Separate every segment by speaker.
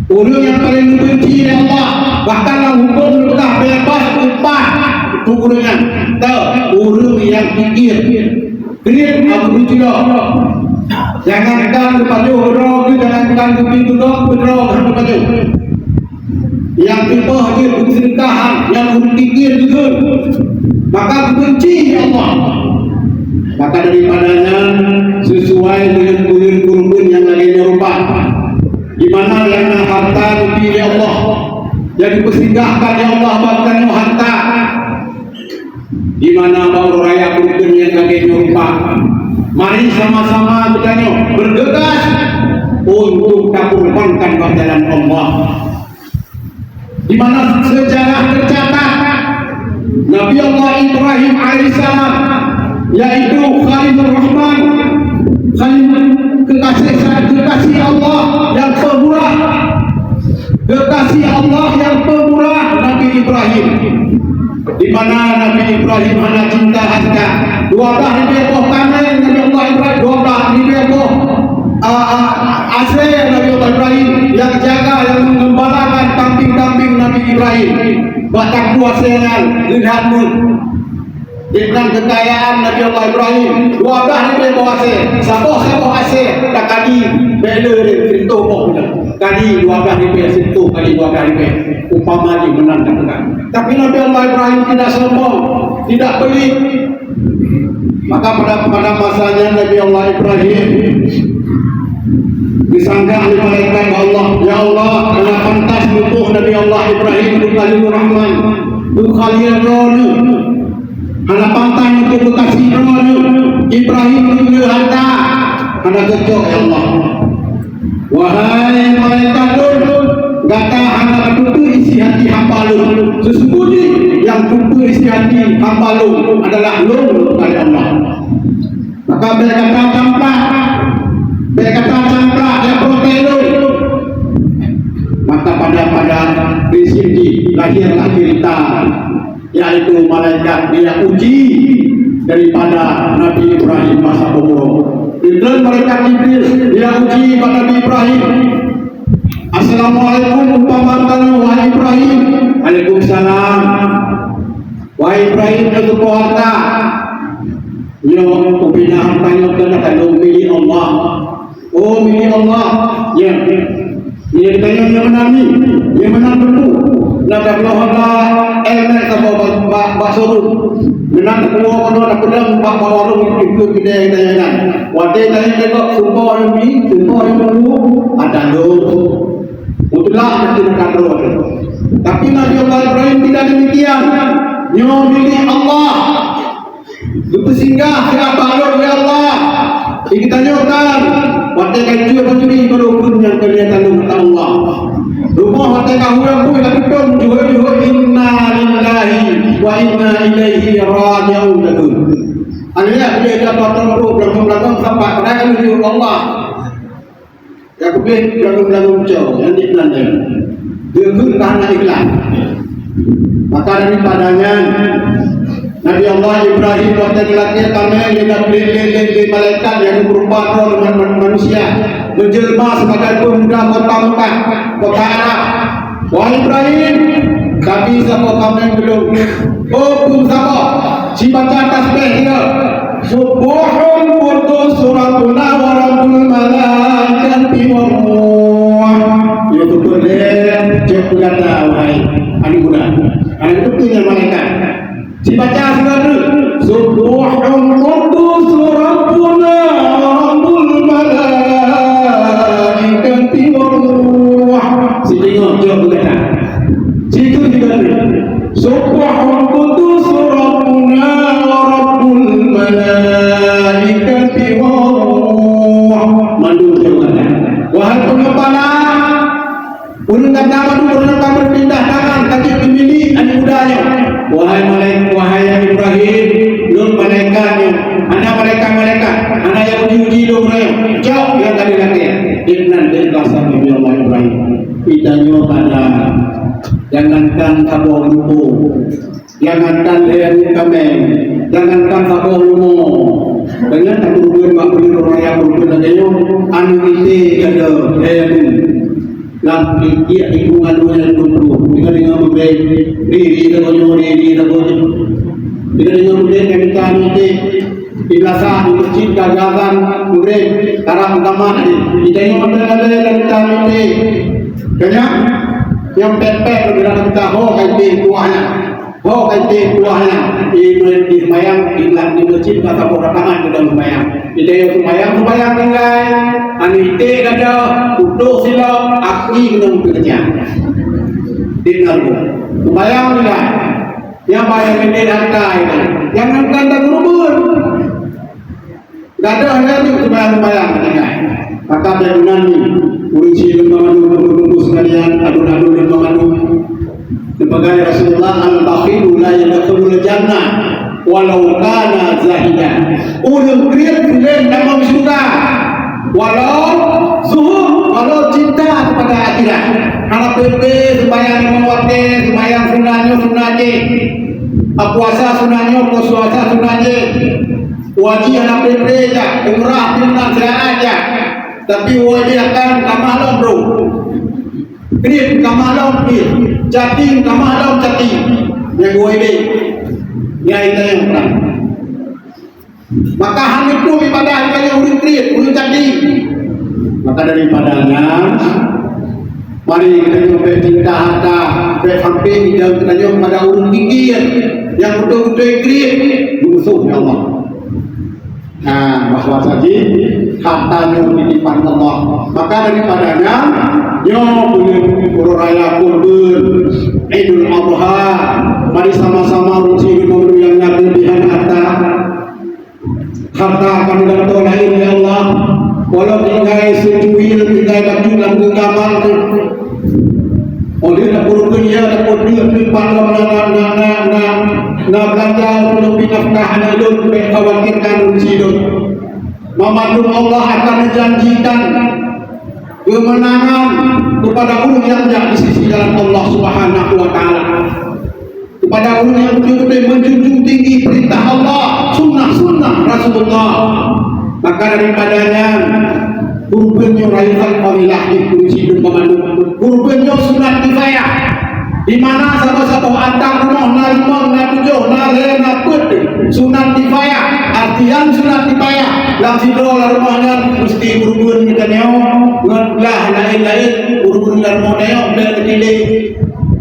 Speaker 1: Orang yang paling membenci Allah, bahkan hukum telah bebas upah itu orangnya. Tahu orang yang fikir kritik aku tidak. Jangankan kepada orang, jangankan ke pintu dok, berdoa kepada yang tipe dia bersedekahan, yang berfikir juga, maka benci Allah. Maka daripadanya sesuai dengan kurun-kurun yang lainnya rupa, di mana yang harta dipilih Allah, yang dipersingkahkan ya Allah bahkan harta, di mana baru raya kurun yang lainnya rupa. Mari sama-sama bertanya, bergegas untuk kurbankan jalan Allah. Di mana sejarah tercatat Nabi Allah Ibrahim alaihissalam, yaitu Khalilur Rahman, kekasih Allah yang pemurah, kekasih Allah yang pemurah Nabi Ibrahim, di mana Nabi Ibrahim hanya cinta harta 12 ribu kanan Nabi Allah Ibrahim, 12 ribu asli Nabi Allah Ibrahim yang jaga, yang mengembalakan kambing-kambing Nabi Ibrahim. Batak kuasaan lihatmu dengan kekayaan Nabi Allah Ibrahim 12 ribu asli, saboh asli tak kali bela itu pokoknya kali 12 ribu situ kali 12 ribu upama di menang kan. Tapi Nabi Allah Ibrahim tidak sombong, tidak pelit. Maka pada masanya Nabi Allah Ibrahim disanggah oleh malaikat Allah, ya Allah, karena pantas butuh Nabi Allah Ibrahim itu Khalilur Rahman, itu Khalil Ronu, karena pantas untuk kekasih Ronu Ibrahim itu harta, karena cocok ya Allah. Wahai malaikat Ronu, kata hanya tutup isi hati hamba lu, sesungguhnya yang tutup isi hati hamba lu adalah lu kepada Allah. Maka berkata camprak yang protelu. Maka pada prinsip lahirlah cerita, yaitu malaikat dia uji daripada Nabi Ibrahim masa umur. Dan malaikat Jibril dia uji pada Nabi Ibrahim. Assalamualaikum umpamakan wahai Ibrahim. Waalaikumsalam. Wahai Ibrahim itu harta. Yo kupina hartanya kena kalau milik Allah. Oh milik Allah. Ya. Dia tanya yang menang ni, yang menang dulu. Nak Allah enak sama basuru. Menang kedua kalau nak pedang pak warung itu kita tanya. Wadai tanya dekat sumpah ini, sumpah yang dulu ada dulu. Itulah yang kita perlu. Tapi Nabi Allah Ibrahim tidak demikian. Nyo milik Allah. Itu singgah ke balur ya Allah. Kita nyokan. Watai kayu apa jadi berukun yang kelihatan Allah. Rumah watai kahu yang pun tapi dong juga inna lillahi wa inna ilaihi raji'un. Anilah dia dapat terus belakang sampai pada menuju Allah. Yang lebih belakang jauh yang di Belanda. Dia pun karena iklan. Maka daripadanya Nabi Allah Ibrahim waktu dilahirkan kami dengan beli malaikat yang berupa roh dengan manusia menjelma sebagai pemuda kota Mekah, kota Arab. Wahai Ibrahim, kami siapa kamu belum? Oh belum siapa? Si baca tasbih dia. Subuhun qudus rabbuna wa rabbul malaikati war ruh. Itu boleh cek kata wahai adik muda. Adik itu punya malaikat. Dibaca sendiri. Subuhun qudus rabbuna rabbul malaikati war ruh. Sidingo jawab kata. Situ diberi. Subuhun qudus rabbuna rabbul malaikati war ruh. Mandu jawab kata. Wahai pengepala, urang kata urang berpindah tangan kaki pemilik anak mudanya. Wahai Ibrahim, nun malaikatnya, anak malaikat, anak yang uji dorang, jauh yang tadi lagi. Ibnan dan kasar Nabi Allah Ibrahim. Pitanya pada, jangankan kabur lupa, jangankan leher kami, jangankan kabur lupa. Dengan tak berhubungan makhluk raya berhubungan dengan anu isi kada leher. dan dia lingkungan yang dulu dengan diri dengan kami di belakang di masjid gagasan murid karang utama di tengok dan kami kanya yang pepek bergerak kita kaitin kuahnya di semayang di masjid kata tangan ke dalam semayang di tengok semayang tinggal anite kada utuh silap akui kena bekerja tinggal semayang tinggal yang bayang ini harta itu jangan kanda berubur gak ada hanya itu semayang tinggal maka berunan ni urusi lembaga sekalian adun-adun lembaga sebagai Rasulullah al-bakhilu la yadkhulul jannah walau kana zahidan ulul kriat bulan nama surga walau zuhud walau cinta kepada akhirat anak pepe sembahyang lima waktu sembahyang sunahnya puasa sunahnya puasa sunahnya wajib anak pepe aja umrah pindah aja tapi wajib akan kamalom bro krip kamalom krip jatim kamalom jatim yang wajib ya itu yang perang maka hal itu ibadah yang urut krip urut jatim maka daripadanya mari kita coba cinta harta bersamping dan kita coba pada urut fikir yang betul-betul krip musuh Allah. Nah, bahwa tadi hartanya titipan Allah. Maka daripadanya, yo boleh raya kurban, Idul Adha, mari sama-sama uji yang kelebihan harta. Harta akan datang lain ya Allah. Walau tinggal secuil, tinggal baju dan genggaman tu. Oleh nak kurban ya, nak kurban titipan na belanja untuk pinafkah anak itu khawatirkan uji itu memandu Allah akan menjanjikan kemenangan kepada orang yang di sisi jalan Allah Subhanahu wa ta'ala kepada orang yang betul-betul menjunjung tinggi perintah Allah sunnah Rasulullah maka daripadanya kurbannya raihan qamilah dikunci dan memandu kurbannya sunat kifayah di mana satu-satu antang rumah nalimah natujuh nare naput sunat kifayah artian sunat kifayah langsung dolar rumahnya mesti kurban kita nyaw ngelah lain-lain kurban rumah nyaw dan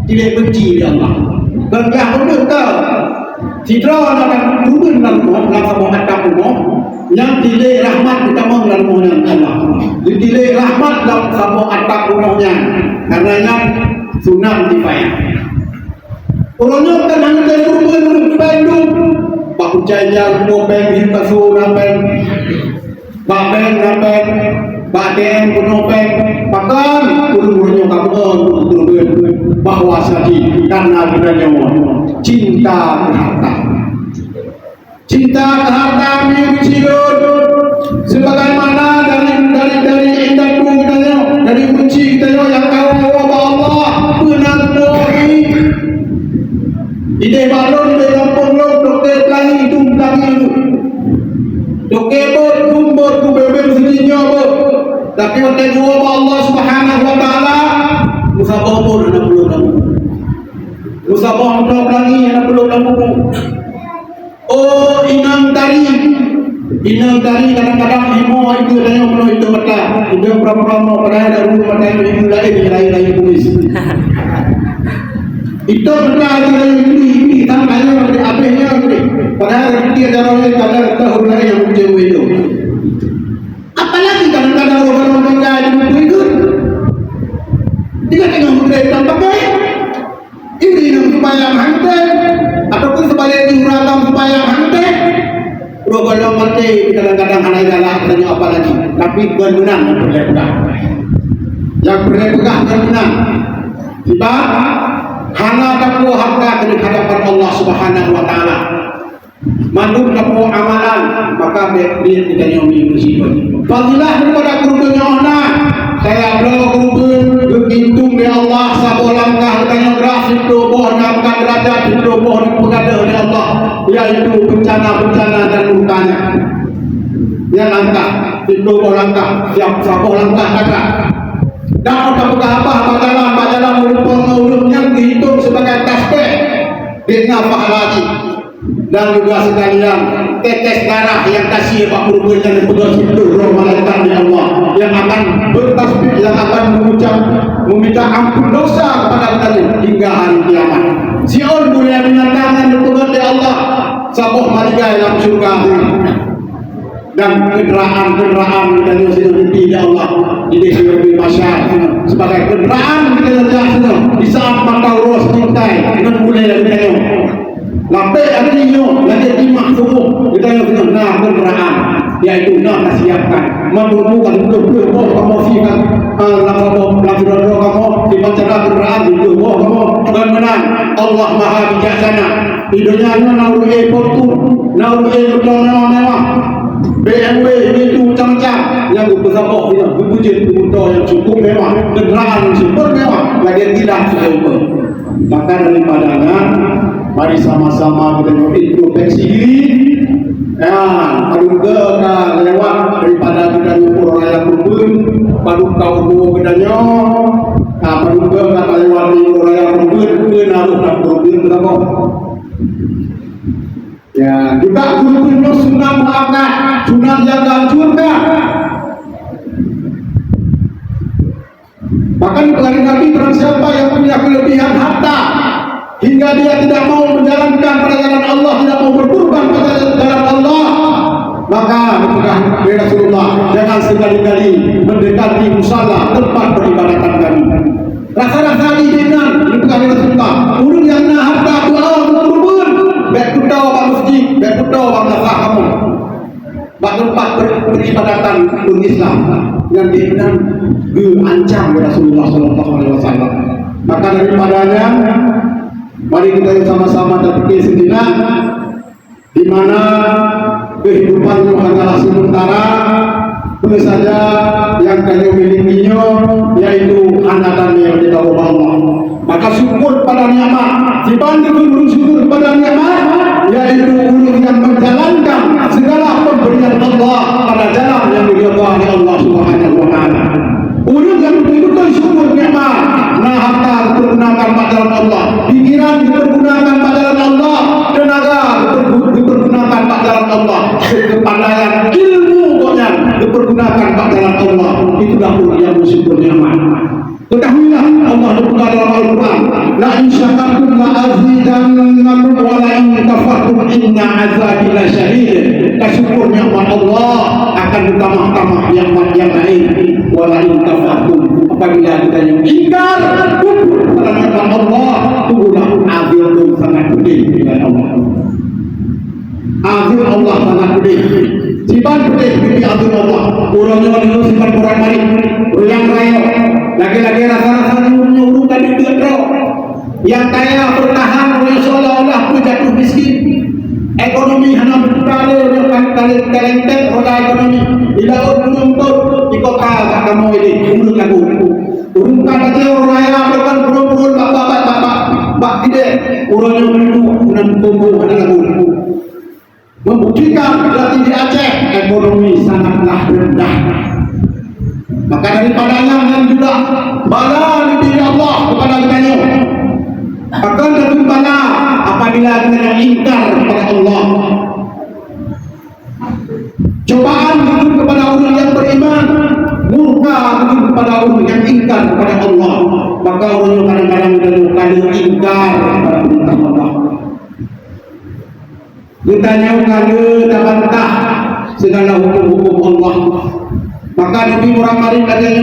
Speaker 1: tidak benci di Allah bangga betul tak tidak akan kurban rumah langsung atap rumah yang dilai rahmat kita mau dalam rumahnya Allah dilai rahmat dalam sama atap rumahnya karenanya sunat kifayah. Orangnya kan hanya dari kurban Bandung, Pak Jaya, Nopeng, Hintasu, Napeng, Pak Ben, Napeng, Pak Den, Nopeng, Pakan, kurbannya kapan kurban bahwa saji karena kita nyawa cinta ke harta. Cinta ke harta milik sebagaimana dari indahku kita nyawa dari kunci kita nyawa yang kau Allah benar doa ide balon ide kampung lo dokter pelangi hidung pelangi dokter bot ku bebek sininya bot tapi waktu doa Allah Subhanahu wa ta'ala musabah bot anak belum kamu musabah untuk pelangi anak belum kamu oh inang tari kadang-kadang himo itu tanya penuh itu mata itu berapa-berapa pada ada rumah mata itu lain kumis itu benar ini tangkanya ada apanya padahal dia ada orang yang tahu yang jauh itu apalagi kadang-kadang orang mereka itu tidak tengah mereka pakai ini supaya hantar ataupun supaya diurangkan supaya hantar kalau mati kadang-kadang anak galak tanya apa lagi tapi benar yang berlebihan benar sebab hana dapat harta di hadapan Allah Subhanahu wa ta'ala manduk dapat amalan maka dia tidak nyomi musibah fadilah daripada kurbannya Allah saya berlaku kurban bergintung di Allah sabo langkah dengan gerak itu boh nampak derajat itu boh dipegada oleh Allah yaitu bencana-bencana dan murkanya yang langkah itu boh langkah siap sabo langkah agak Dan apa jalan ulum yang dihitung sebagai tasbih dengan pahala. Dan juga sekalian tetes darah yang kasih Pak Purba yang berdoa itu roh malaikat di Allah yang akan bertasbih, yang akan meminta ampun dosa kepada kita hingga hari kiamat. Sion boleh menantangan bertobat di Allah sabuh maligai dalam surga dan kenderaan dari mimpi di Allah di desa masyarakat sebagai kenderaan kita di saat mata roh cintai dengan mulai dari lampai ada nyo lagi timah tubuh kita yang sudah kenderaan yaitu nak siapkan menunggu belum kamu siapkan kamu di pancara kenderaan itu kamu benar Allah Maha Bijaksana di dunia nauru fortune nauru mewah BMW itu macam-macam yang bersabok berpuji untuk yang cukup mewah kenderaan super mewah lagi tidak super. Maka daripadanya mari sama-sama kita introspeksi diri paduka lewat daripada kita nyukur raya kumpul paduka ubu kedanya paduka kata lewat nyukur raya kumpul ke naruh dan kumpul berapa ya juga kumpul sunat maafkan sunat jaga surga. Bahkan dari Nabi barang siapa yang punya kelebihan harta hingga dia tidak mau menjalankan perjalanan Allah, tidak mau berkorban pada jalan Allah, maka Rasulullah jangan sekali-kali mendekati musala tempat peribadatan kami. Rasa-rasa izinan bukan Rasulullah. Urut yang nak harta doa berkorban, baik kutau pak masjid, baik kutau pak nasah kamu. Bak tempat peribadatan pun Islam yang dikenal diancam oleh Rasulullah SAW. Maka daripadanya mari kita sama-sama terpikir sejenak di mana kehidupan hanyalah sementara, boleh saja yang kalian milikinya yaitu anak yang ditahu Allah. Maka syukur pada nikmat dibanding syukur pada nikmat yaitu ulun yang menjalankan segala pemberian Allah pada jalan yang diridhai Allah Subhanahu wa taala. Ulun yang betul-betul syukur nikmat, nah harta dipergunakan pada jalan Allah, pikiran dipergunakan pada jalan Allah, tenaga dipergunakan pada jalan Allah, kepandaian ilmu pokoknya dipergunakan pada jalan Allah. Itulah ulun yang bersyukur nikmat. Ketahuilah Allah berkata dalam Al-Quran, la in syakartum la azidannakum wa la in kafartum inna azabi lasyadid. Syukur nikmat Allah akan ditambah-tambah nikmat yang lain. Wa la in kafartum, apabila kita yang ingkar kufur pada nikmat Allah, tunggulah azab sangat pedih dengan Allah. Azab Allah sangat pedih. Simpan pedih di azab Allah. Orang-orang itu simpan orang mari, yang raya. Lagi-lagi rasa-rasa nyuruh tadi gedro yang kaya bertahan oleh seolah-olah jatuh miskin. Ekonomi hanya berkali yang kalenteng roda ekonomi di laut menuntut di kota tak kamu ini urut lagu urungkan aja orang raya bukan burung-burung bapak tidak urangnya menuntut dan tumbuh ada lagu membuktikan berarti di Aceh ekonomi sangatlah rendah. Maka daripadanya yang juga bala di diri Allah kepada kita. Akan tentu bala apabila kita ingkar kepada Allah. Cobaan itu kepada orang yang beriman, murka itu kepada orang yang ingkar kepada Allah. Maka orang yang kadang-kadang kalau ingkar kepada perintah Allah. Ditanya kalau tak bantah segala hukum-hukum Allah. Maka di orang mari katanya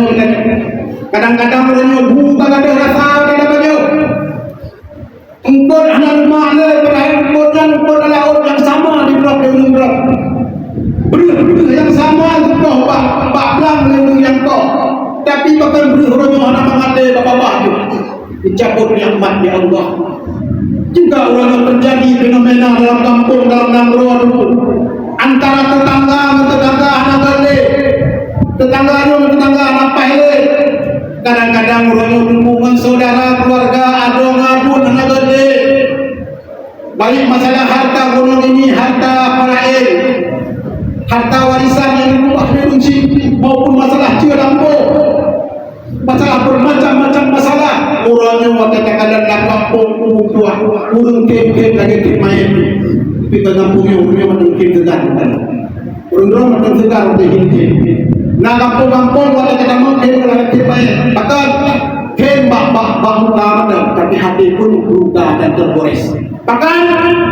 Speaker 1: kadang-kadang orang bukan ada rasa ada baju. Engkau anak mana engkau laut yang sama di blok beri yang sama engkau pak belang yang kau. Tapi bahkan beri orang yang anak mengade bapak itu dicabut nikmat di Allah. Juga orang yang terjadi fenomena dalam kampung dalam nangro antara tetangga anak balik. Tetangga anak pahle. Kadang-kadang orang hubungan saudara keluarga ada ngabun anak gede. Baik masalah harta gunung ini, harta faraid, harta warisan yang rumah dirunci maupun masalah ciurampo, masalah urung kem lagi tim main. Kita kampungnya urungnya macam kem segar kan. Urung macam segar untuk kem. Nah kampung-kampung wala kita mau kem lagi tim main. Bahkan kem bak utama tapi hati pun luka dan tergores. Bahkan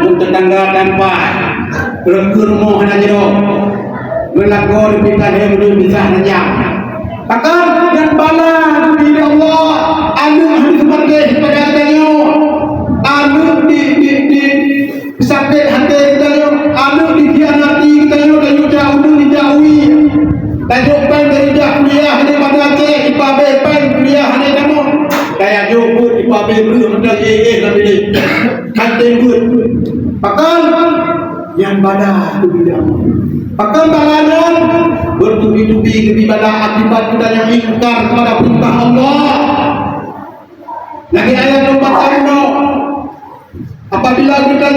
Speaker 1: untuk tetangga tanpa berkurmo hanya jero melakor kita yang belum bisa hanya. Bahkan yang bala di Allah anu hari seperti pada katanya anu di sakit hati kita anu dikhianati kita dan dijauhi tajuk pen dari kuliah hanya pada Aceh ipabe pen kuliah hanya kamu kayak jumpa ipabe belum ada lebih hati good bahkan yang pada tu bidang bahkan balanan bertubi-tubi kebibadah akibat kita yang ingkar kepada perintah Allah. Lagi ayat nombor 6 apabila kita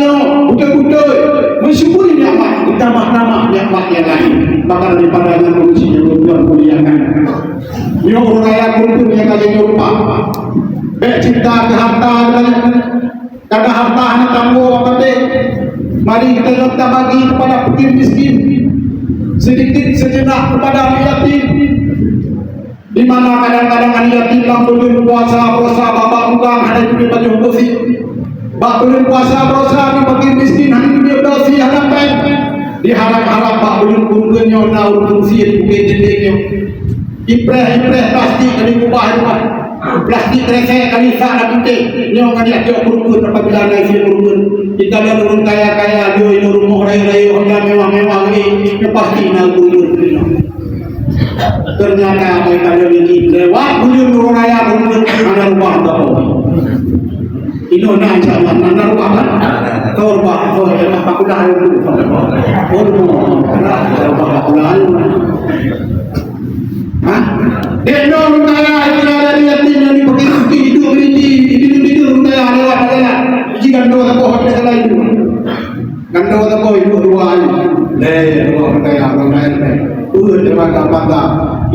Speaker 1: betul-betul mensyukuri nikmat ditambah-tambah nikmat yang lain maka daripada dengan manusia yang Tuhan muliakan ini orang raya kumpul yang kalian lupa baik cinta ke harta karena harta hanya tangguh apa mari kita bagi kepada fakir miskin sedikit sejenak kepada ahli yatim di mana kadang-kadang ahli yatim lang belum puasa bapak bukan ada juga bagi hukusi bak belum puasa di fakir miskin hanya juga dosi harapan diharap-harap bak belum kurunnya na urungsi di bukit jendeknya ipreh plastik kali kubah rumah plastik resek kali sak nak pintik nyong kali dia kurun apabila naik si kurun kita lihat orang kaya-kaya dia ini rumah raya-raya Honda mewah-mewah ini pasti nak kurun ternyata mereka ini lewat kurun orang raya kurun ada rumah tak ini nak insyaAllah ada rumah kan kau rumah aku dah ada rumah aku dah ada dia orang kaya itu ada yatim yang dipakai suki hidup orang kaya lewat adalah jika gandau atau hotel lain gandau atau itu dua orang kaya terbaga-baga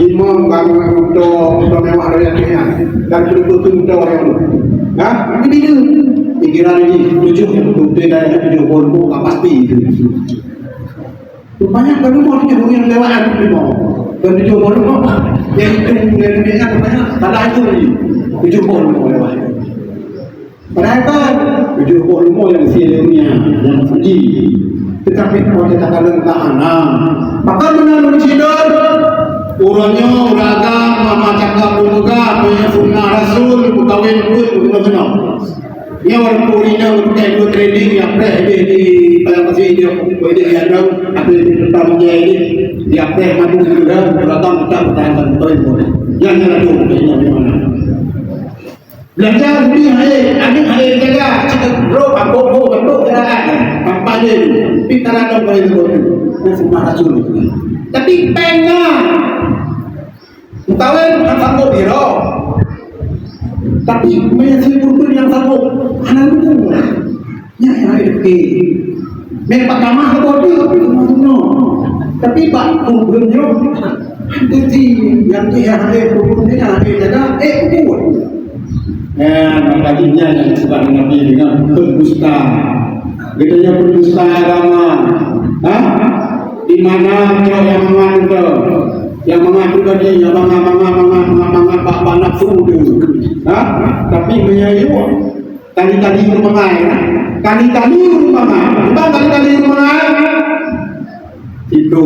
Speaker 1: imam bangun untuk mewah rakyatnya dan betul-betul orang ini dia pikiran ini tujuh daya tujuh boleh pasti itu rupanya kalau mau tujuh yang lewat itu mau dan tujuh boleh yang itu yang rupanya salah itu tujuh boleh lewat padahal kan tujuh boleh yang silamnya yang suci tetapi kalau kita katakan tahanan maka benar mencidar urangnya uragam mama cakap juga punya sunnah rasul kawin pun benar dia orang kurinya untuk ikut trading yang di pada masih dia boleh diandang ada di depan dia ini dia madu juga datang kita bertahan boleh yang itu bagaimana belajar lebih hari jaga cakap bro aku bentuk kenaan kampanye pintaran dong kalau itu dan semua rasul tapi pengen mutawin yang sanggup biro tapi menyesal pun yang sanggup anak itu ya oke memang kamar bodi itu tapi pak kuburnya itu yang dia ada kuburnya ada jaga kuat makanya yang disebut Nabi dengan pendusta bedanya pendusta agama di mana kau yang mengaku tadi yang mengaku bapak nafsu tapi menyayu tadi rumah kali rumah itu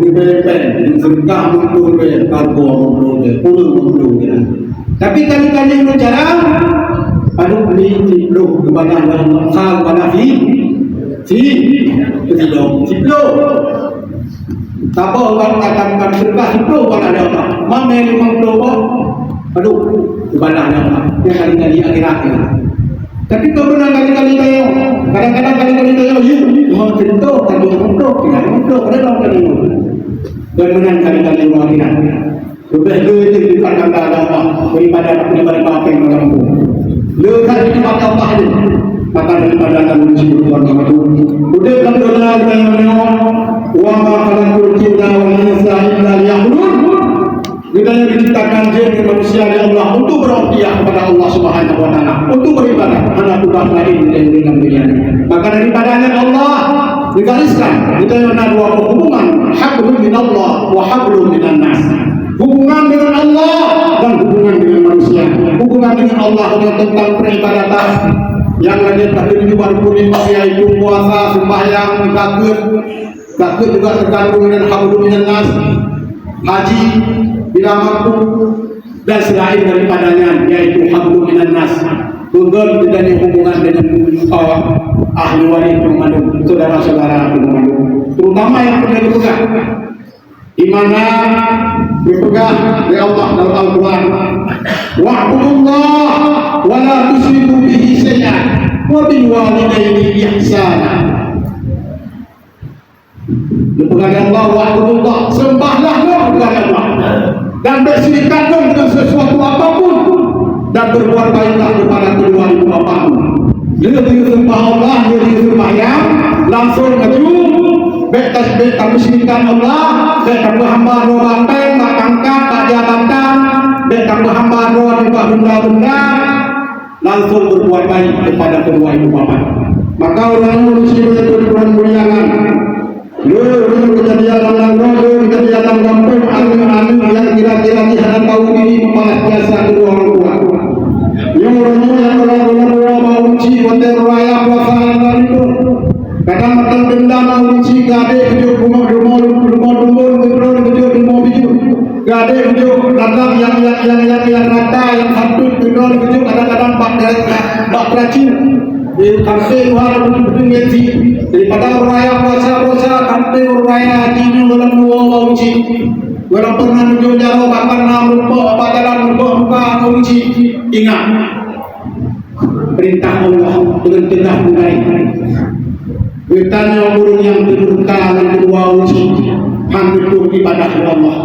Speaker 1: ribet sengkah mundur karbo mundur tapi kali-kali itu jarang aduh beli ciplo kepada hal pada ciplo siapa orang katakan sengkah ciplo pada ada apa mamel mengdobo aduh kepada ada apa yang kali-kali akhir-akhir tapi kau pernah kali-kali tayo kadang-kadang kali-kali tayo mau cerita tadi untuk tidak untuk dalam kali dan menang kali-kali mau tidak sudah dua itu bukan kata agama daripada apa yang mengampu lekat di mata Allah ini maka daripada akan menuju Tuhan itu sudah kan doa dengan wa ma khalaqul jinna wal insa illa liya'budun Kita yang diciptakan jin manusia oleh Allah untuk berukiah kepada Allah Subhanahu wa taala, untuk beribadah kepada Tuhan lain yang dengan dirinya. Maka daripadanya Allah digariskan kita yang ada dua hubungan, hablum minallah wa hablum minan nas. Hubungan dengan Allah dan hubungan dengan manusia. Hubungan dengan Allah adalah tentang peribadatan yang lanjut takdir juga berkuning yaitu puasa, sembahyang, zakat juga terkandung dengan hablum minan nas, haji bila mampu dan selain daripadanya yaitu hablum minan nas. Tunggal tidak hubungan dengan ahli waris pengandung, saudara-saudara pengandung, terutama yang pernah dipegang di mana dipegang oleh Allah dalam Al-Quran, wa'budullah wa la tusyriku bihi syai'an wa bil walidayni ihsana. Dipegang Allah, wa'budullah, sembahlah kepada Allah dan bersyrikatlah dengan sesuatu apapun dan berbuat baiklah kepada kedua ibu bapakmu. Dia sembah Allah, dia sembahyang, langsung maju betas musyrikan Allah, betas hamba roh banteng, bak angkat, bak jabatan, betas hamba roh di bak benda-benda, langsung berbuat baik kepada kedua ibu bapak. Maka orang manusia itu dimuliakan. Kejadian langgang, kejadian gampang, anu yang kira-kira tidak tahu diri membalas jasa kedua orang tua. Yang orang mau uji hotel raya puasa itu. Kadang-kadang benda mau uji gade kejuk rumah gade kejuk datang yang rata yang satu kejuk kadang-kadang bak peracin. Kampe luar mengerti daripada raya puasa kampe raya haji dalam dua uji orang pernah menjual jauh bahkan lupa apa jalan lupa uji. Ingat perintah Allah dengan telah mulai bertanya burung yang terluka dan kedua uji hancur ibadah Allah,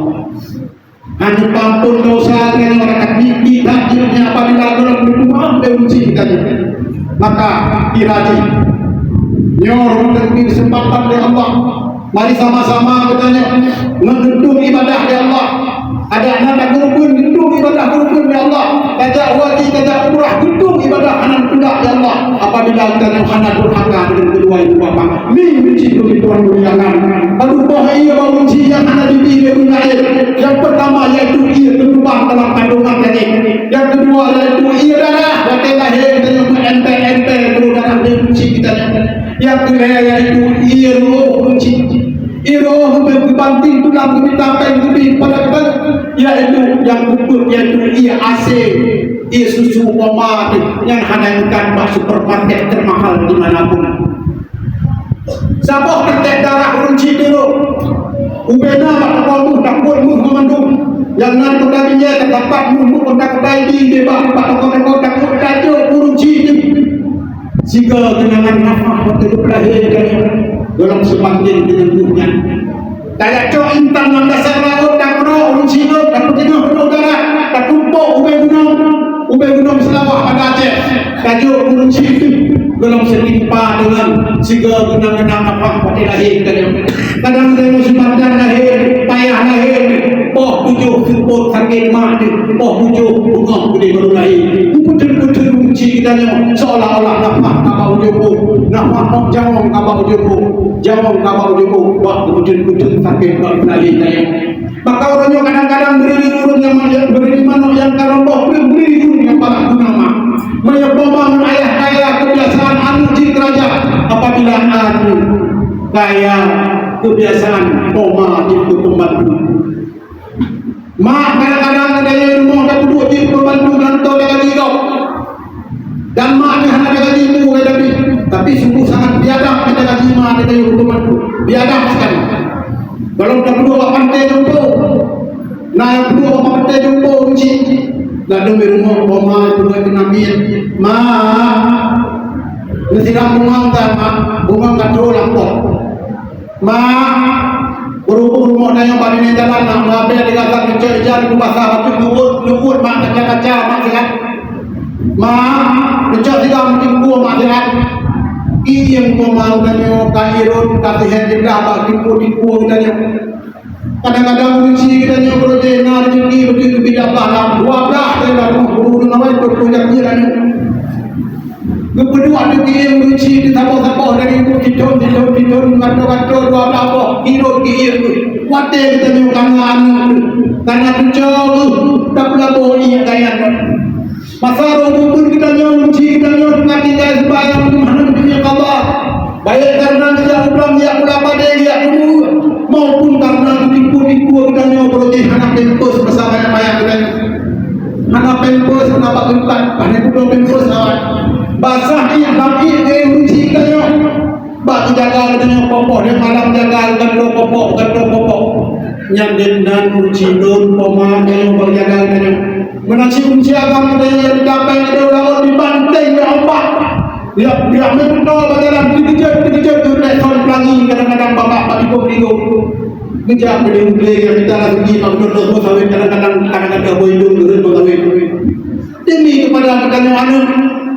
Speaker 1: hancur pampun dosa yang orang tidak hidupnya apabila dalam berdoa uji kita. Maka diraji nyor memberi kesempatan oleh Allah. Mari sama-sama katanya mendukung ibadah di Allah. Ada anak rukun dukung ibadah rukun di Allah. Tajak wajib tajak umrah dukung ibadah anak pula di Allah. Apabila kita hanya durhaka dengan kedua ibu bapa, ni benci Tuhan muliakan. Lalu bahaya bau benci yang ada di diri dunia. Yang pertama yaitu ia terlubang dalam kandungan tadi. Yang kedua yaitu ia darah wakil lahir dengan ente perlu darah benci kita. Yang ketiga yaitu ia roh benci. Ia roh berbanting tulang bertampai lebih pada kita. Yaitu yang keempat yaitu ia asing. Ia susu mama yang hanyakan bak supermarket termahal dimanapun. Sabah ketek darah kunci dulu. Ubena bak kamu takut mengandung. Yang nanti kalinya terdapat mumpu kontak bayi di bawah kontak tajuk kunci ini. Jika kenangan nafas waktu lahir dalam sepanjang dengan dunia. Tak ada cok intan yang dasar laut tak roh kunci itu tak begitu udara tak tumpuk ubay gunung selawah pada Aceh. Tajuk kunci itu dalam setimpa dengan jika kenangan nafas waktu lahir kadang-kadang sepanjang lahir payah lahir. Oh tujuh sempur sakit mak ni. Oh tujuh bunga boleh baru lahir. Putus-putus kunci kita ni seolah-olah nafas kabau jumbo. Nafas nak jawab kabau jumbo. Jawab kabau jumbo. Wah putus-putus sakit baru lahir saya. Maka orangnya kadang-kadang beri urun yang beri manuk yang karoboh. Beri urun yang parah nama. Menyebabkan ayah kaya kebiasaan anu di kerajaan. Apabila anu kaya kebiasaan koma itu pembantu. Mak kadang-kadang ada yang rumah dah duduk di pembantu rantau dia gaji kau. Dan mak ni hanya dia gaji mu tapi sungguh sangat biadab kita gaji mak dia gaji pembantu. Biadab sekali. Kalau dah duduk apa pantai jumpa. Nah yang duduk apa pantai jumpa kunci. Dah demi rumah mak itu lagi nabiin. Mak mesti dah bunga tak mak. Bunga tak terlalu lapor. Mak berhubung rumah yang pada ni jalan nak mengambil dikatakan mencari-cari bahasa waktu lukut mak kaca-kaca mak sihat mak mencari juga mungkin buah mak sihat yang pemalu dan yang kairun kasihan jendah bak tipu-tipu dan yang Kadang-kadang kunci kita ni projek nak rezeki begitu tidak paham 12 dalam guru dengan projek jiran. Kedua ada dia kunci di sabah-sabah dari titon ngato-ngato 12 apa hidup dia wate kita ni kanan tanah tujuh tak pelabur ni kayan. Masa roh pun kita ni kunci kita ni ngati dia sembahyang mana punya kabar. Baik karena dia ulang dia berapa dia dulu maupun karena tipu-tipu kita ni projek anak pempos bersama yang kita anak pempos kenapa tempat anak kuda pempos awak basah ni lagi dia kunci kita ni bak jaga kita ni popok dia malam jaga gandok popok yang dan kunci don poma dia berjaga kita ni menaci kunci agam kita yang didapat dia orang dibantai oleh Allah. Dia mengenal bagaimana dikejar tu telefon pelangi kadang-kadang bapak pagi-pagi ngejar beli yang kita lagi maknun terus awet kadang-kadang boyong turun awet demi kepada kita yang anu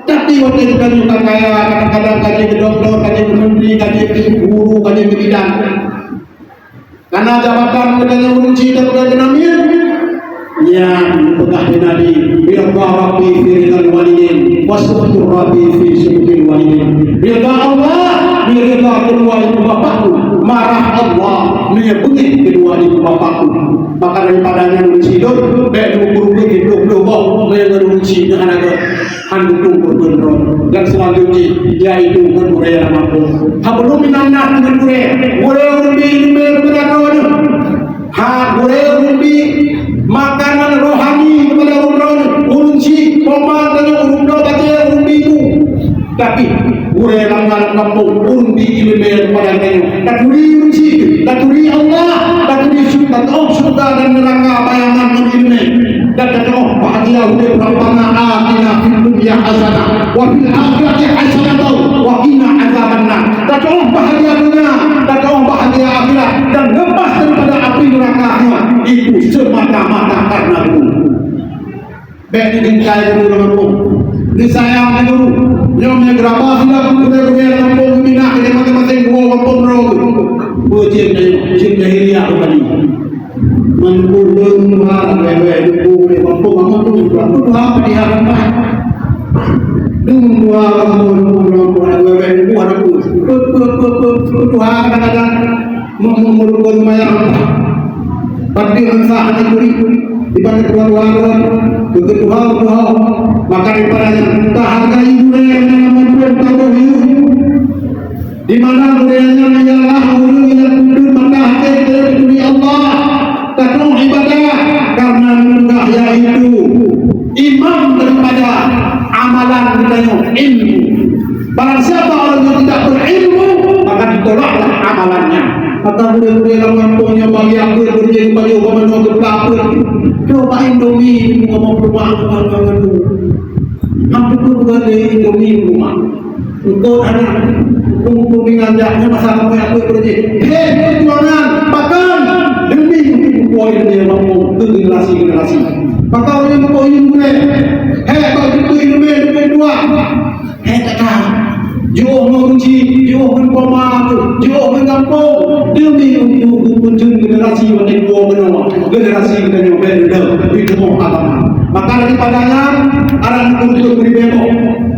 Speaker 1: tapi waktu kita juga kaya kadang-kadang kaji ke doktor kaji ke menteri kaji ke guru kaji ke bidang karena jabatan kita yang urusi dan kita namanya yang pegah Nabi Ridha Rabbi fi ridhal walidin wasfutur Rabbi fi syukril walidin. Ridha Allah ridha kedua ibu bapakku, marah Allah menyebut kedua ibu bapakku. Maka daripadanya menciduk baik guru hidup loh mengurusi dengan agak handukung berbenro dan selanjutnya yaitu bermurah mampu hablu minanna dengan murah lebih berbenro ha murah lebih makanan rohani kepada orang urunci poma dengan urun baca urundiku tapi ure langan kampung urundi ilmu kepada mereka taturi urunci taturi Allah taturi surga dan neraka bayangan ilmu dan taturi bahagia ure rabbana atina fid dunya hasanah wa fil akhirati hasanah wa qina azabannar taturi bahagia dunia taturi bahagia akhirat dan lepas daripada api neraka itu semata-mata karena guru. Baik ditingkai guru dengan guru, disayang guru, nyomnya gerabah sudah guru-guru kampung minah ini masing-masing guru kampung roh. Bujin jahiliah tadi. Menurun Tuhan, wewe guru kampung kampung tu Tuhan pediharan bah. Dua kampung wewe guru ada Tuhan kadang-kadang memurunkan mayat. Tapi rasa hati kuri di pada keluar-keluar begitu hal maka daripadanya tak hargai budaya yang membuat tahu di mana budayanya ialah guru yang tunduk maka hati dari Allah tahu ibadah karena menunggah yaitu imam daripada amalan kita ilmu. Barang siapa orang yang tidak berilmu maka ditolaklah amalannya. Maka boleh-boleh dalam kampungnya bagi aku yang berjaya kepada orang yang berkelapa coba Indomie ngomong perubahan itu hampir tu berada Indomie rumah untuk anak kumpul dengan jaknya masa kamu yang aku berjaya perjuangan bahkan demi kumpul dia mampu ke generasi maka orang yang kumpul boleh kalau itu Indomie dua takkan jauh mengunci, jauh menpoma, jauh mengampung demi untuk menuju generasi yang kedua menua, generasi yang kedua itu agama. Maka daripadanya arah untuk berbemo,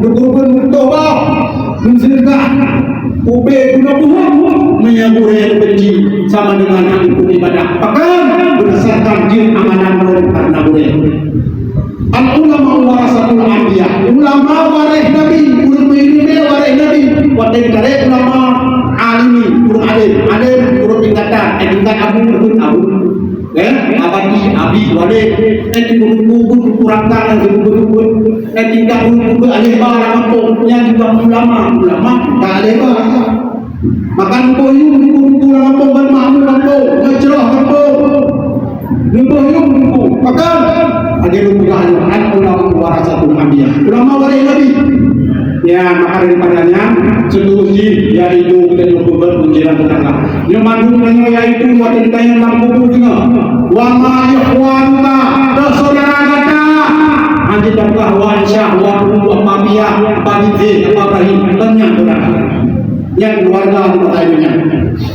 Speaker 1: dukung toba, mensedekah, ube guna buah, menyambut yang benci sama dengan yang ikut ibadah. Bahkan berdasarkan jin amanah menurut karena boleh. Al-ulama warasatul anbiya. Ulama waris Nabi, ulama ilmu waris Nabi. Waktu dari ulama alimi, guru alim guru tingkatan, tingkat abu. Abadi, abi, waris. Guru kurang tangan, guru. Tingkat guru alim barang yang juga ulama tak alim barang. Makan koyu, guru kampung bermakmur kampung, ngecerah kampung. Maka ada rubuhan ulama warasatul anbiya. Ulama waris Nabi. Ya, maka daripadanya seterusnya yaitu kita berbuat menjelang tetangga. Yang mandungnya yaitu wanita yang mampu juga. Wa ma ikhwanka, saudara kita. Anjir dakah wa insya wa mabiyah bagi Ibrahim tanya saudara. Yang keluarga itu lainnya.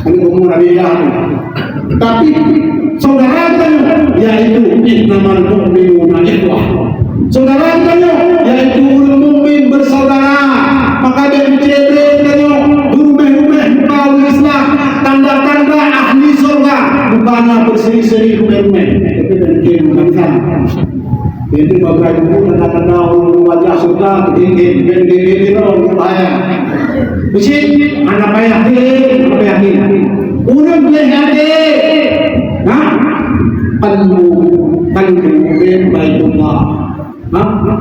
Speaker 1: Ini umur Nabi. Tapi Saudara tanya, yaitu innamal mu'minuna ikhwah. Saudara tanya, yaitu orang mukmin bersaudara. Maka dia bicara tanya, rumah-rumah kau Islam, tanda-tanda ahli surga, bukanlah berseri-seri rumah-rumah. Tapi dari kira bukan sana. Jadi bagai itu tanda-tanda wajah surga, gini-gini orang bahaya. Mesti anak yakin, orang boleh yakin. Qalbu mu'min baitullah.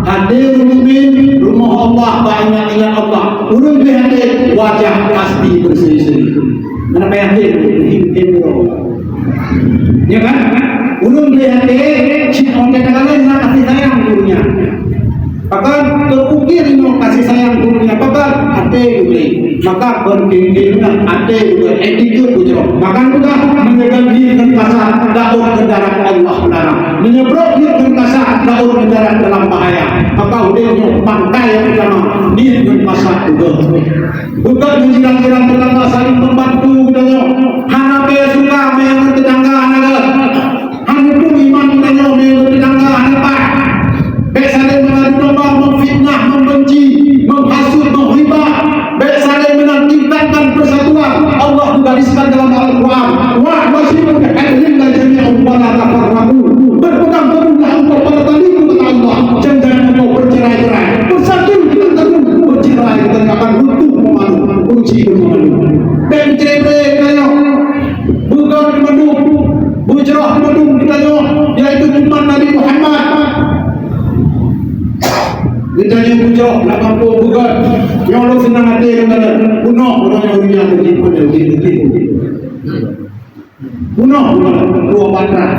Speaker 1: Hadir mu'min rumah Allah, banyak ingat Allah. Urung hadir wajah pasti berseri-seri. Kenapa hadir? Ya kan? Urung hadir orang kadang-kadang kasih sayang gurunya. Bahkan terukir kasih sayang gurunya. Bahkan hati boleh. Maka berkeinginan hati juga attitude bujro. Bahkan juga menjaga diri dan kasar daur kendaraan Allah melarang. Menyebrok diri dan kasar daur kendaraan dalam bahaya. Maka udahnya pantai yang pertama diri dan kasar juga. Bukan menjiran-jiran tetangga saling membantu katanya. Hanape suka mengenai tetangga anak. Hanutu iman katanya mengenai tetangga anak. Biasanya mengadu domba, memfitnah, membenci, menghasut, menghibah. Biasanya menakutkan persatuan. Allah menggariskan dalam Al-Quran. Wa wasimun bi'adlin la jami'un wa la tafarraqu. Berpegang teguhlah engkau pada talimu kata Allah. Jangan engkau bercerai-cerai. Bersatu kita teguh, bercerai kita akan runtuh memadu, kunci memadu. Dan cerai kaya bukan memadu, bujrah memadu kita yaitu umat Nabi Muhammad. Ditanya bujrah, nak mampu bukan. Yang Allah senang hati kata bunuh orang yang berjimpa dan berjimpa. Bunuh dua bandar.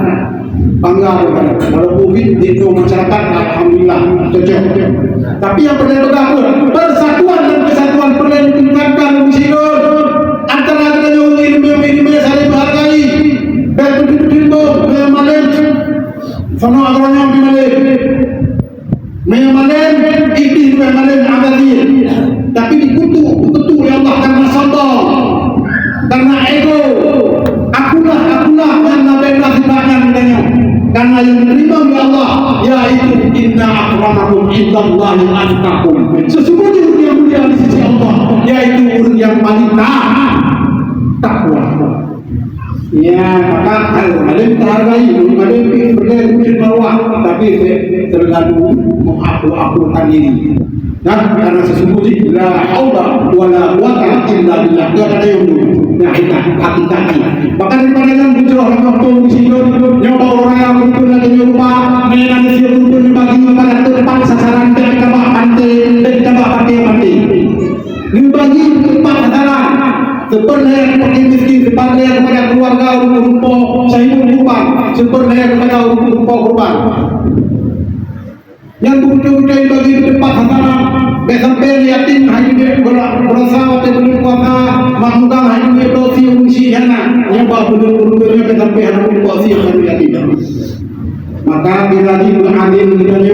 Speaker 1: Bangga kalau COVID di masyarakat alhamdulillah cocok. Tapi yang perlu apa? Persatuan dan kesatuan perlu ditingkatkan meskipun antara ilmu saling menghargai dan betul-betul memalen sama agama memalen ini memalen abadi. Tapi dikutuk betul oleh Allah karena sombong, karena ego. Akulah yang nabela sifatnya katanya. Karena yang diterima oleh Allah yaitu inna akramakum indallahi atqakum. Sesungguhnya yang mulia di sisi Allah yaitu orang yang paling takwa. Ya, maka alim terhargai, alim berdiri bawah, tapi terlalu mengaku-akukan diri. Dan karena sesungguhnya la haula wala quwwata illa billah. Itu ada yang hakikatnya. Bahkan di pandangan bujroh waktu di sini yang bawa orang yang betul lagi lupa mengenai siapa betul dibagi kepada tempat sasaran dan tambah pantai dan tambah pantai. Dibagi tempat sasaran. Seperti pakai miskin, seperti kepada keluarga rumput sahibul kurban, seperti kepada rumput kurban. Yang betul-betul bagi tempat sasaran, sampai yatim hanya berasa atau berkuasa, mangga hanya dosi usi jana, yang betul-betulnya sampai hanya berkuasa yang yatim. Maka bila diadil ditanya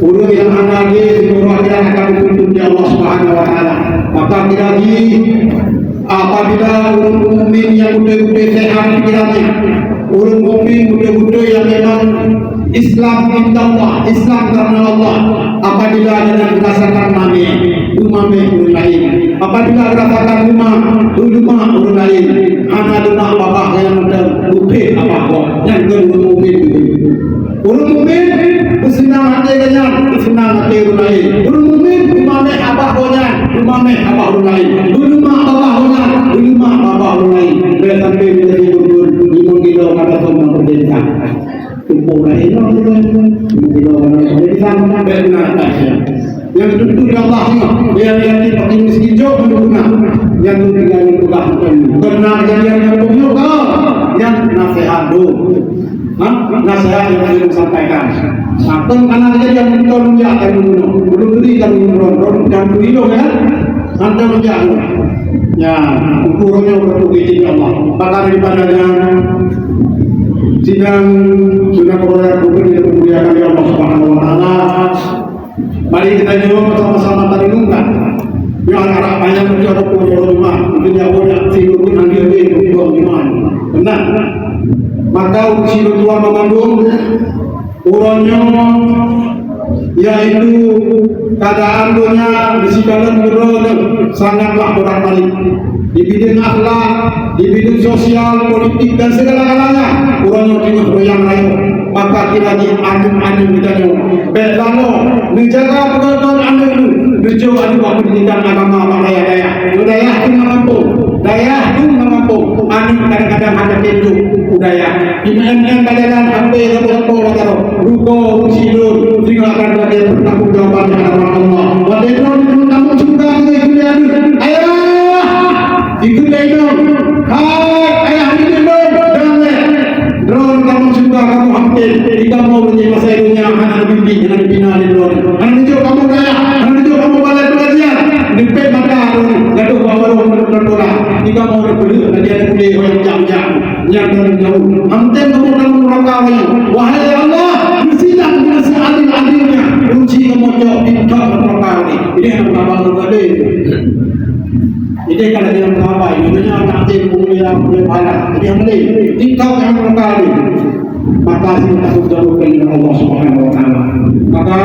Speaker 1: urut yang ada di seluruh akhirat akan dituntut di Allah Subhanahu Wa Taala. Maka bila apabila orang mukmin yang betul-betul sehat pikirannya, orang mukmin betul-betul yang memang Islam indallah, Islam karena Allah. Apabila ada berdasarkan rumah orang lain. Apabila berdasarkan rumah orang lain. Anak rumah bapak yang ada bukti apa yang orang mukmin. Orang mukmin bersenang hati dengan bersenang hati orang lain. Orang mukmin rumah abah orang lain. Rumah bapak orang lain. Bila sampai menjadi betul imun kita kata Tuhan berbeda. Tumpul lain yang tentu di Allah biar yang pakai miskin jauh berguna yang tinggal di rumah karena kejadian yang berguna yang nasihat nasihat yang saya sampaikan. Atau karena kejadian yang kita menjaga belum berikan menurun dan berikan kan anda menjaga ya ukurannya bertugas Allah bahkan ibadahnya sidang sudah berada di kemuliaan Allah Subhanahu Wa Taala. Mari kita juga sama-sama merenungkan yang arah banyak menjadi punya rumah, punya banyak tidur nanti itu iman. Benar. maka uji tua memandung urangnya yaitu keadaan dunia di segala sangatlah bolak-balik di bidang akhlak, di bidang sosial, politik dan segala-galanya urangnya tengah goyang rayu. Maka kita di anu kita belano menjaga pekerjaan anu nuju anu pendidikan agama daya itu mampu daya itu mampu anu kadang-kadang ada pintu budaya di mana kadang sampai satu wajar ruko rusidun tinggal akan ada bertanggung jawab dengan Allah wadai kamu juga itu dia ayo itu dia hai ayah ini drone kamu juga kamu hampir jika mau menjadi masa dunia anak bimbing anak bina di drone anak hijau kamu kaya anak hijau kamu balai pengajian dipet mata jatuh bawa berdoa jika mau berbeli kajian kuliah yang jam-jam yang jauh hampir kamu merangkau wahai Allah mestilah mengasih adil-adilnya uji kamu jauh minta merangkau ini yang abang berkata ini kalau dia mengapa ini namanya takdir kemuliaan pahala jadi yang penting tingkau yang berkali maka kita jauhkan dengan Allah Subhanahu Wa Taala maka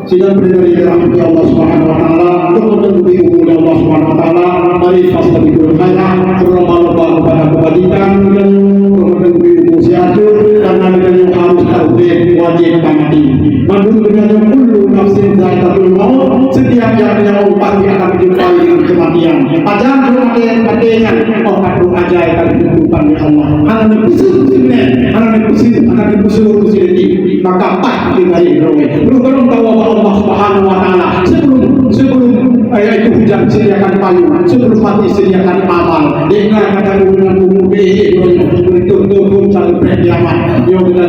Speaker 1: sidang berdiri di rahmat Allah Subhanahu Wa Taala untuk menutupi umur Allah Subhanahu Wa Taala mari fastabiqul khairat berlomba-lomba kepada kebajikan dan menutupi umur siatur karena dengan yang harus tauhid wajib mati mandur dengan kullu nafsin zaikatul maut setiap yang nyawa pasti akan dijumpai dengan kematian padahal kematian oh kadu ajaib kali kehidupan ya Allah hanya kusir ini maka pasti baik belum tahu Allah Subhanahu Wa Taala sebelum ayat itu hujan sediakan payung sebelum mati sediakan amal dengan kata dengan umur turun cari perdiaman yang kita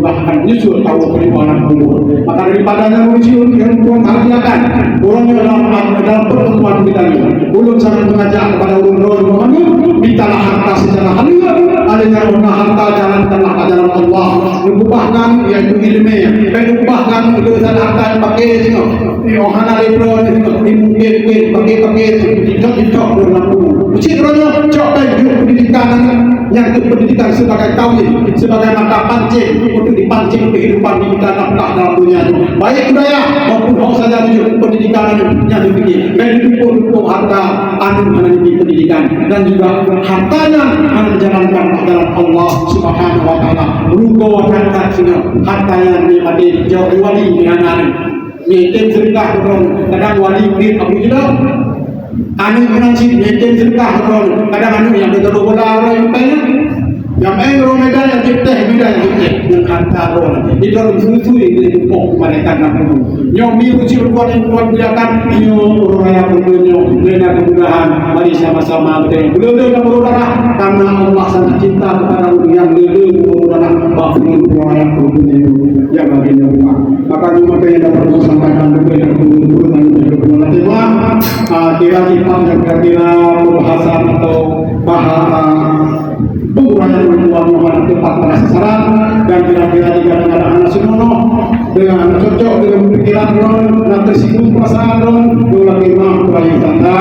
Speaker 1: bahkan nyusul tahu perimanan umur maka daripadanya muncul yang Tuhan hadiahkan orang dalam pertemuan kita ini belum sangat mengajak kepada orang-orang mintalah harta secara halal adanya harta jalan tengah ajaran Allah mengubahkan yaitu ilmu mengubahkan kebesaran harta yang pakai Yohana Lebron dimungkin pakai dicok dalam buku citranya cok pendidikan yang pendidikan sebagai tauhid sebagai mata pancing untuk dipancing kehidupan kita nafkah dalam dunia itu baik budaya maupun hal saja pendidikan yang dipilih baik dukung harta anu di pendidikan dan juga hartanya akan menjalankan ajaran Allah Subhanahu Wa Taala ruko harta harta yang dimati jauh wali dengan anu meeting sedekah kadang wali beri Abu Jilal anu menanci meeting sedekah kadang anu yang betul bola orang yang medan yang cipta medan yang cipta yang harta orang itu harus susu itu pok mereka nak itu yang miuci berkuat yang kuat biarkan nyo raya berkunyo dengan kemudahan mari sama-sama belum berudara karena Allah sangat cinta kepada yang belum berudara bahkan raya berkunyo yang bagian rumah maka cuma yang dapat sampaikan kepada turun-turunan berkenaan tema kira-kira yang kira-kira pembahasan atau bahasa pengurangan perempuan menghadap tempat pada sasaran dan kira-kira jika ada anak semono dengan cocok dengan pikiran ron dan tersinggung perasaan ron dua lima kembali tanda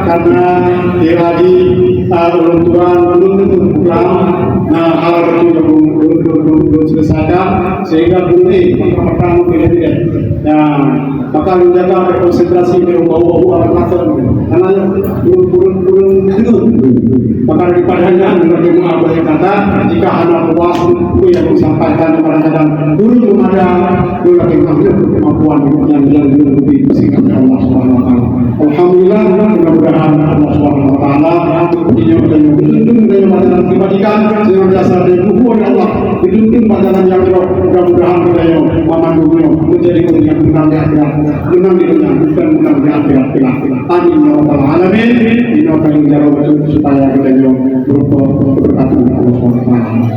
Speaker 1: karena lagi orang tua belum tentu pulang hal itu belum selesai sehingga boleh pertama tidak dan maka menjaga konsentrasi bau-bau alat makan karena burung itu maka daripadanya menerima apa yang kata jika anak puas itu yang disampaikan kadang-kadang belum ada lagi kemampuan yang lebih singkat Allah Subhanahu Wa Taala. Alhamdulillah mudah-mudahan Allah Subhanahu Wa Taala dituntun dengan badan kebajikan dengan dasar dan hukum Allah dituntun badan yang mudah-mudahan kita yang memandunya menjadi yang benar di akhirat benar di dunia bukan benar di akhirat amin ya rabbal alamin ini akan menjadi supaya kita yang berkata Allah Subhanahu Wa Taala.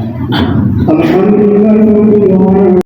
Speaker 1: Alhamdulillah